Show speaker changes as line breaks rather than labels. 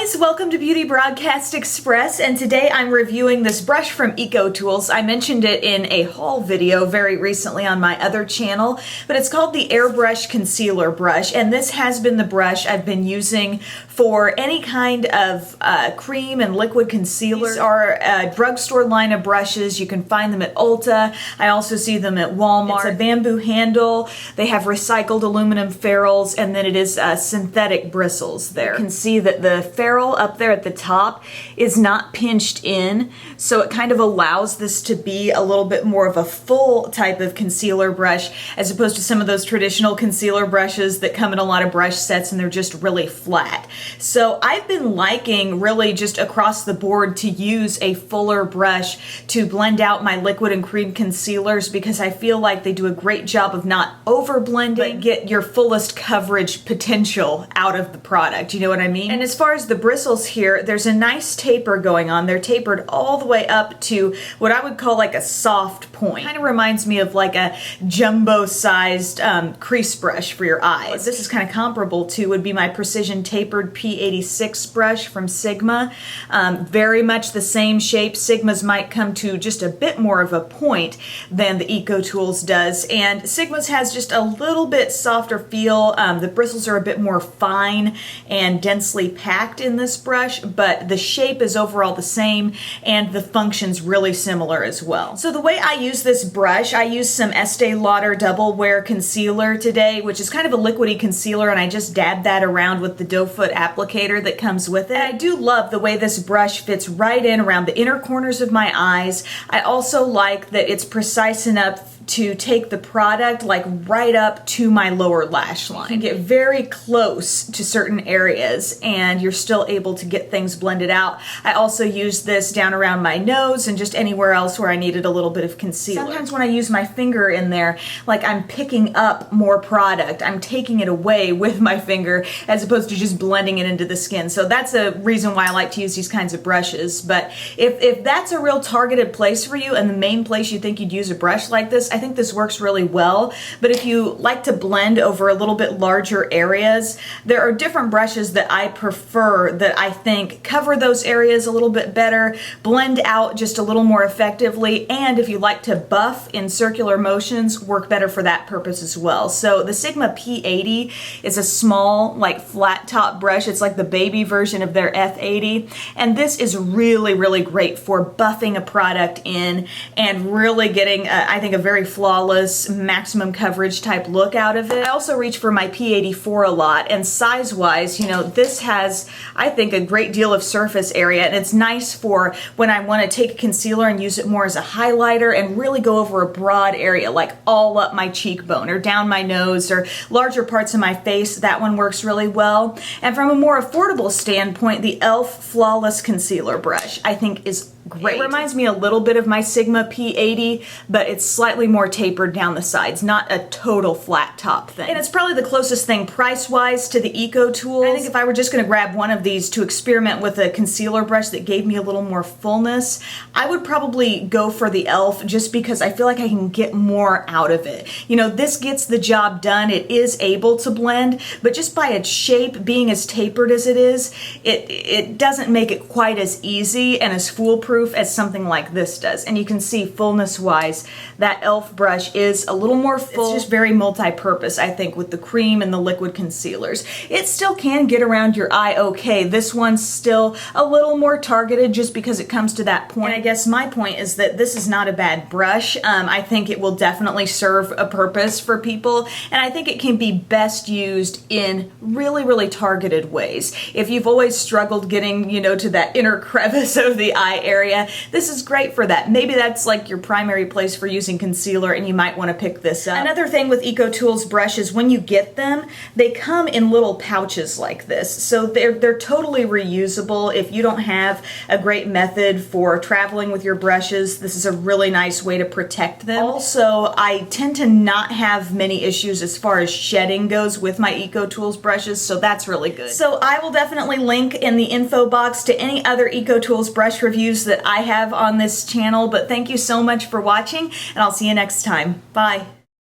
guys, welcome to Beauty Broadcast Express, and today I'm reviewing this brush from EcoTools. I mentioned it in a haul video very recently on my other channel, but it's called the Airbrush Concealer Brush, and this has been the brush I've been using for any kind of cream and liquid concealer. These are a drugstore line of brushes. You can find them at Ulta. I also see them at Walmart. It's a bamboo handle. They have recycled aluminum ferrules, and then it is synthetic bristles there. You can see that the ferrule up there at the top is not pinched in, so it kind of allows this to be a little bit more of a full type of concealer brush as opposed to some of those traditional concealer brushes that come in a lot of brush sets and they're just really flat. So I've been liking really just across the board to use a fuller brush to blend out my liquid and cream concealers because I feel like they do a great job of not over blending, but get your fullest coverage potential out of the product. You know what I mean? And as far as the bristles here, there's a nice taper going on. They're tapered all the way up to what I would call like a soft point. Kind of reminds me of like a jumbo-sized crease brush for your eyes. What this is kind of comparable to would be my Precision Tapered P86 brush from Sigma. Very much the same shape. Sigma's might come to just a bit more of a point than the EcoTools does, and Sigma's has just a little bit softer feel. The bristles are a bit more fine and densely packed in this brush, but the shape is overall the same and the function's really similar as well. So the way I use this brush, I use some Estee Lauder Double Wear Concealer today, which is kind of a liquidy concealer, and I just dab that around with the doe foot applicator that comes with it. And I do love the way this brush fits right in around the inner corners of my eyes. I also like that it's precise enough to take the product like right up to my lower lash line. You can get very close to certain areas and you're still able to get things blended out. I also use this down around my nose and just anywhere else where I needed a little bit of concealer. Sometimes when I use my finger in there, like I'm picking up more product. I'm taking it away with my finger as opposed to just blending it into the skin. So that's a reason why I like to use these kinds of brushes. But if that's a real targeted place for you and the main place you think you'd use a brush like this, I think this works really well. But if you like to blend over a little bit larger areas, there are different brushes that I prefer that I think cover those areas a little bit better, blend out just a little more effectively, and if you like to buff in circular motions, work better for that purpose as well. So the Sigma P80 is a small, like flat top brush. It's like the baby version of their F80, and this is really, really great for buffing a product in and really getting, I think, a very flawless maximum coverage type look out of it. I also reach for my P84 a lot, and size-wise, you know, this has, I think, a great deal of surface area, and it's nice for when I want to take a concealer and use it more as a highlighter and really go over a broad area, like all up my cheekbone or down my nose or larger parts of my face. That one works really well. And from a more affordable standpoint, the e.l.f. Flawless Concealer Brush, I think, is great. It reminds me a little bit of my Sigma P80, but it's slightly more tapered down the sides, not a total flat top thing. And it's probably the closest thing price-wise to the EcoTools. I think if I were just going to grab one of these to experiment with a concealer brush that gave me a little more fullness, I would probably go for the e.l.f. just because I feel like I can get more out of it. You know, this gets the job done. It is able to blend, but just by its shape being as tapered as it is, it doesn't make it quite as easy and as foolproof as something like this does. And you can see fullness-wise, that e.l.f. brush is a little more full. It's just very multi-purpose, I think, with the cream and the liquid concealers. It still can get around your eye okay. This one's still a little more targeted just because it comes to that point. And I guess my point is that this is not a bad brush. I think it will definitely serve a purpose for people, and I think it can be best used in really, really targeted ways. If you've always struggled getting, you know, to that inner crevice of the eye area, this is great for that. Maybe that's like your primary place for using concealer and you might want to pick this up. Another thing with EcoTools brushes, when you get them, they come in little pouches like this. So they're totally reusable. If you don't have a great method for traveling with your brushes, this is a really nice way to protect them. Also, I tend to not have many issues as far as shedding goes with my EcoTools brushes, so that's really good. So I will definitely link in the info box to any other EcoTools brush reviews that I have on this channel, but thank you so much for watching, and I'll see you next time. Bye.